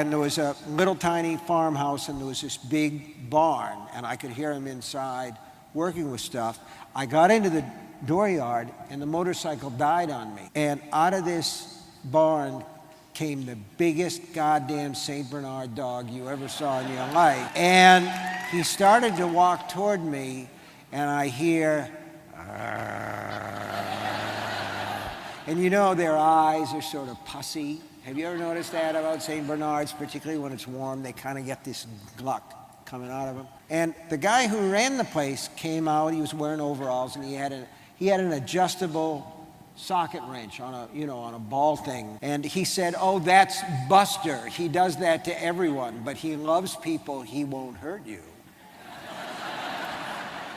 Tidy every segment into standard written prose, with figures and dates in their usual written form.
And there was a little tiny farmhouse, and there was this big barn, and I could hear him inside working with stuff. I got into the dooryard, and the motorcycle died on me. And out of this barn came the biggest goddamn St. Bernard dog you ever saw in your life. And he started to walk toward me, and I hear, and you know their eyes are sort of pussy. Have you ever noticed that about St. Bernards, particularly when it's warm? They kind of get this gluck coming out of them. And the guy who ran the place came out. He was wearing overalls, and he had an adjustable socket wrench on a ball thing. And he said, "Oh, that's Buster. He does that to everyone, but he loves people. He won't hurt you."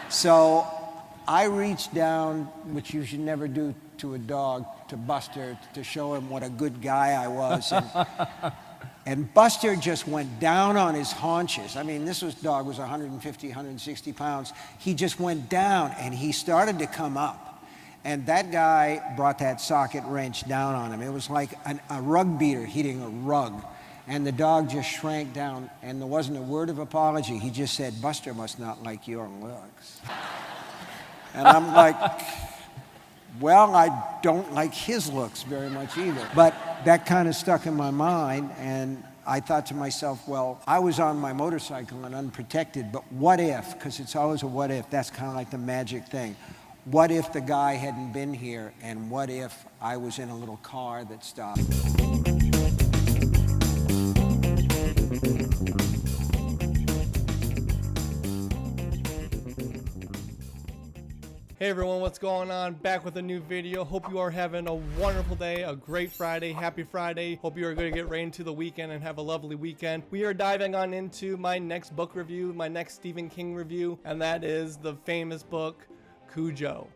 So I reached down, which you should never do to a dog, to Buster, to show him what a good guy I was. And Buster just went down on his haunches. I mean, dog was 150, 160 pounds. He just went down, and he started to come up. And that guy brought that socket wrench down on him. It was like a rug beater hitting a rug. And the dog just shrank down, and there wasn't a word of apology. He just said, "Buster must not like your looks." And I'm like, well, I don't like his looks very much either. But that kind of stuck in my mind, and I thought to myself, well, I was on my motorcycle and unprotected, but what if? Because it's always a what if. That's kind of like the magic thing. What if the guy hadn't been here, and what if I was in a little car that stopped? Hey everyone, what's going on? Back with a new video. Hope you are having a wonderful day, a great Friday, happy Friday. Hope you are going to get right into the weekend and have a lovely weekend. We are diving on into my next book review, my next Stephen King review, and that is the famous book, Cujo.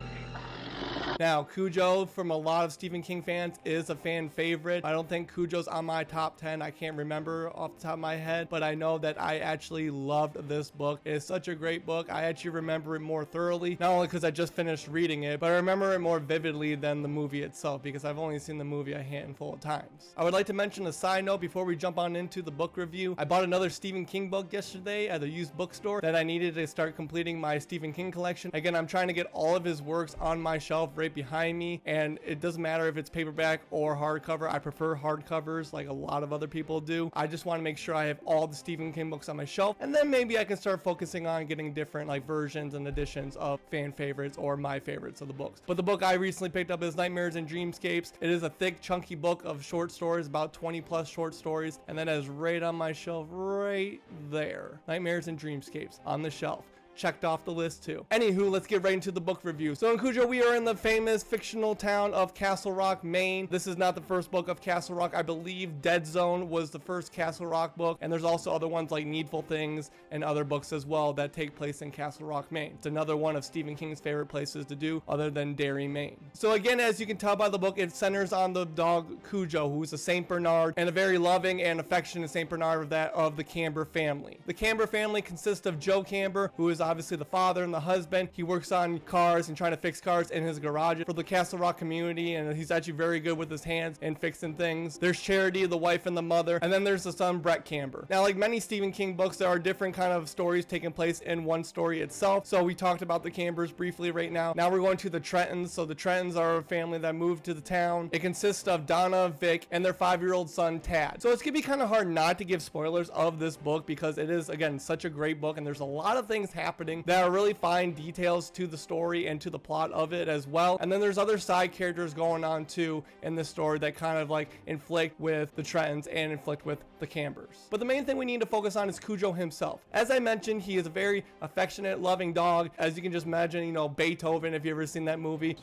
Now, Cujo, from a lot of Stephen King fans, is a fan favorite. I don't think Cujo's on my top 10. I can't remember off the top of my head, but I know that I actually loved this book. It is such a great book. I actually remember it more thoroughly, not only because I just finished reading it, but I remember it more vividly than the movie itself, because I've only seen the movie a handful of times. I would like to mention a side note before we jump on into the book review. I bought another Stephen King book yesterday at a used bookstore that I needed to start completing my Stephen King collection. Again, I'm trying to get all of his works on my shelf right behind me, and it doesn't matter if it's paperback or hardcover. I prefer hardcovers like a lot of other people do. I just want to make sure I have all the Stephen King books on my shelf, and then maybe I can start focusing on getting different like versions and editions of fan favorites or my favorites of the books. But the book I recently picked up is Nightmares and Dreamscapes. It is a thick, chunky book of short stories, about 20 plus short stories, and that is right on my shelf right there. Nightmares and Dreamscapes on the shelf. Checked off the list too. Anywho, let's get right into the book review. So in Cujo, we are in the famous fictional town of Castle Rock, Maine. This is not the first book of Castle Rock. I believe Dead Zone was the first Castle Rock book, and there's also other ones like Needful Things and other books as well that take place in Castle Rock, Maine. It's another one of Stephen King's favorite places to do other than Derry, Maine. So again, as you can tell by the book, it centers on the dog Cujo, who's a St. Bernard and a very loving and affectionate St. Bernard of the Camber family. The Camber family consists of Joe Camber, who is obviously the father and the husband. He works on cars and trying to fix cars in his garage for the Castle Rock community, and he's actually very good with his hands and fixing things. There's Charity, the wife and the mother, and then there's the son, Brett Camber. Now, like many Stephen King books, there are different kind of stories taking place in one story itself. So we talked about the Cambers briefly right now. Now we're going to the Trentons. So the Trentons are a family that moved to the town. It consists of Donna, Vic, and their 5-year-old son, Tad. So it's gonna be kind of hard not to give spoilers of this book, because it is, again, such a great book, and there's a lot of things happening that are really fine details to the story and to the plot of it as well. And then there's other side characters going on too in this story that kind of like inflict with the Trentons and inflict with the Cambers. But the main thing we need to focus on is Cujo himself. As I mentioned, he is a very affectionate, loving dog. As you can just imagine, you know, Beethoven, if you've ever seen that movie.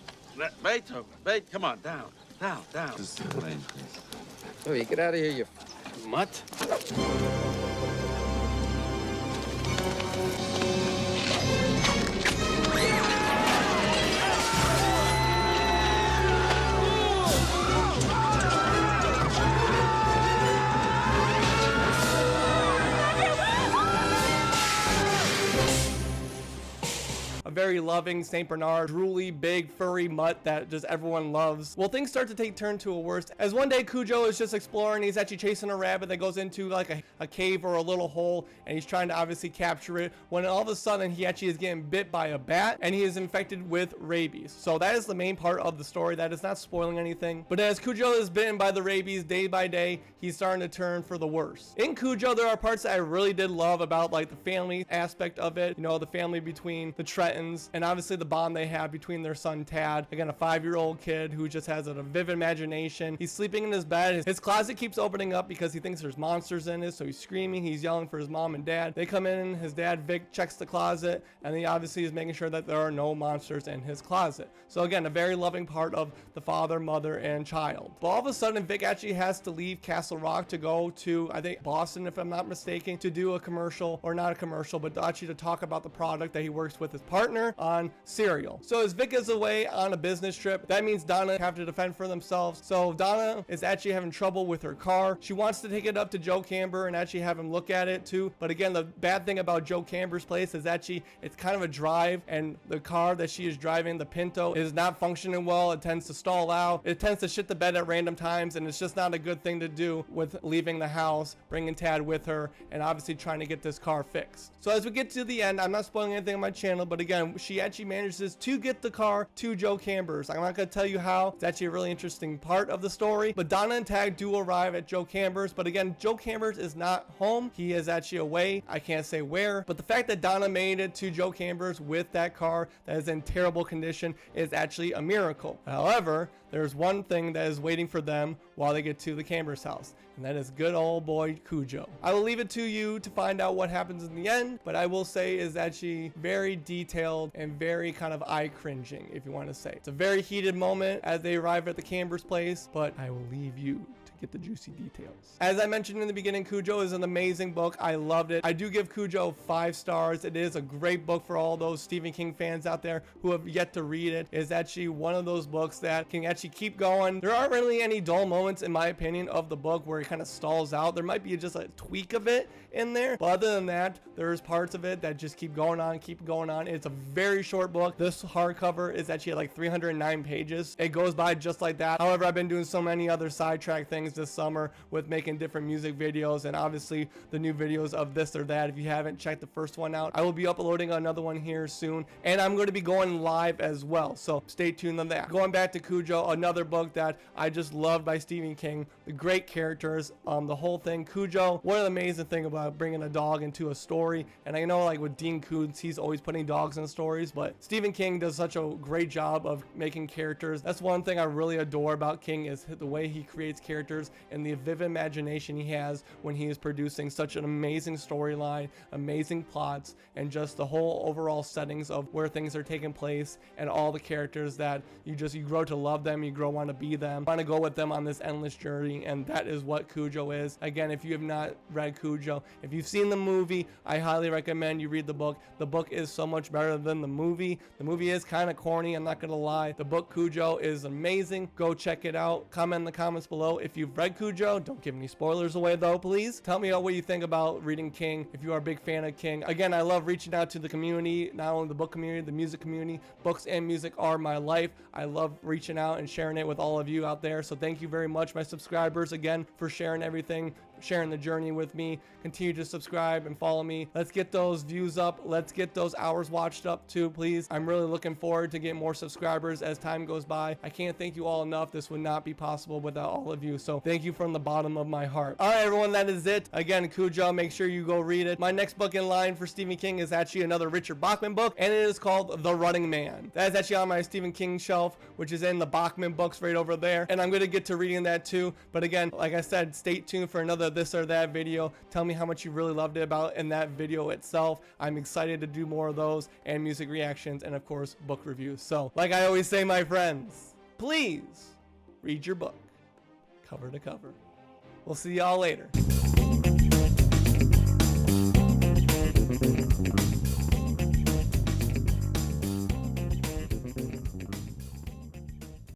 Beethoven, come on, down. Just sit lane, please. Oh, you get out of here, you mutt. very loving Saint Bernard, drooly, big, furry mutt that just everyone loves. Well, things start to take turn to a worst as one day Cujo is just exploring. He's actually chasing a rabbit that goes into like a cave or a little hole, and he's trying to obviously capture it, when all of a sudden he actually is getting bit by a bat and he is infected with rabies. So that is the main part of the story. That is not spoiling anything, but as Cujo is bitten by the rabies day by day, he's starting to turn for the worse. In Cujo, there are parts that I really did love about like the family aspect of it, you know, the family between the Tretons, and obviously the bond they have between their son Tad, again a 5-year-old kid who just has a vivid imagination. He's sleeping in his bed, his closet keeps opening up because he thinks there's monsters in it, so he's screaming, he's yelling for his mom and dad. They come in, his dad Vic checks the closet, and he obviously is making sure that there are no monsters in his closet. So again, a very loving part of the father, mother, and child. But all of a sudden Vic actually has to leave Castle Rock to go to, I think, Boston if I'm not mistaken, to do a commercial, or not a commercial, but actually to talk about the product that he works with his partner on cereal. So as Vic is away on a business trip, that means Donna have to defend for themselves. So Donna is actually having trouble with her car. She wants to take it up to Joe Camber and actually have him look at it too. But again, the bad thing about Joe Camber's place is actually it's kind of a drive, and the car that she is driving, the Pinto, is not functioning well. It tends to stall out. It tends to shit the bed at random times, and it's just not a good thing to do with leaving the house, bringing Tad with her, and obviously trying to get this car fixed. So as we get to the end, I'm not spoiling anything on my channel, but again, she actually manages to get the car to Joe Camber's. I'm not going to tell you how. It's actually a really interesting part of the story, but Donna and Tad do arrive at Joe Camber's, but again, Joe Camber's is not home. He is actually away. I can't say where, but the fact that Donna made it to Joe Camber's with that car that is in terrible condition is actually a miracle. However, there's one thing that is waiting for them while they get to the Camber's house, and that is good old boy Cujo. I will leave it to you to find out what happens in the end, but I will say is actually very detailed and very kind of eye-cringing, if you want to say. It's a very heated moment as they arrive at the Camber's place, but I will leave you to get the juicy details. As I mentioned in the beginning, Cujo is an amazing book. I loved it. I do give Cujo 5 stars. It is a great book for all those Stephen King fans out there who have yet to read it. It is actually one of those books that can actually keep going. There aren't really any dull moments, in my opinion, of the book where it kind of stalls out. There might be just a tweak of it in there, but other than that, there's parts of it that just keep going on, keep going on. It's a very short book. This hardcover is actually like 309 pages. It goes by just like that. However, I've been doing so many other sidetrack things this summer with making different music videos, and obviously the new videos of this or that. If you haven't checked the first one out, I will be uploading another one here soon, and I'm going to be going live as well, so stay tuned on that. Going back to Cujo, another book that I just loved by Stephen King. The great characters, the whole thing. Cujo, what an amazing thing about bringing a dog into a story. And I know like with Dean Koontz, he's always putting dogs in stories, but Stephen King does such a great job of making characters. That's one thing I really adore about King, is the way he creates characters and the vivid imagination he has when he is producing such an amazing storyline, amazing plots, and just the whole overall settings of where things are taking place, and all the characters that you grow to love them, you grow want to be them, want to go with them on this endless journey, and that is what Cujo is. Again, if you have not read Cujo, if you've seen the movie, I highly recommend you read the book. The book is so much better than the movie. The movie is kind of corny, I'm not gonna lie. The book Cujo is amazing. Go check it out. Comment in the comments below if you've read Cujo. Don't give any spoilers away though, please. Tell me what you think about reading King, if you are a big fan of King. Again, I love reaching out to the community, not only the book community, the music community. Books and music are my life. I love reaching out and sharing it with all of you out there. So thank you very much, my subscribers, again, for sharing everything, sharing the journey with me. Continue to subscribe and follow me. Let's get those views up. Let's get those hours watched up too, please. I'm really looking forward to getting more subscribers as time goes by. I can't thank you all enough. This would not be possible without all of you. So thank you from the bottom of my heart. All right, everyone, that is it. Again, Cujo, make sure you go read it. My next book in line for Stephen King is actually another Richard Bachman book, and it is called The Running Man. That is actually on my Stephen King shelf, which is in the Bachman books right over there, and I'm going to get to reading that too. But again, like I said, stay tuned for another this or that video. Tell me how much you really loved it about in that video itself. I'm excited to do more of those, and music reactions, and of course book reviews. So like I always say, my friends, please read your book cover to cover. We'll see y'all later.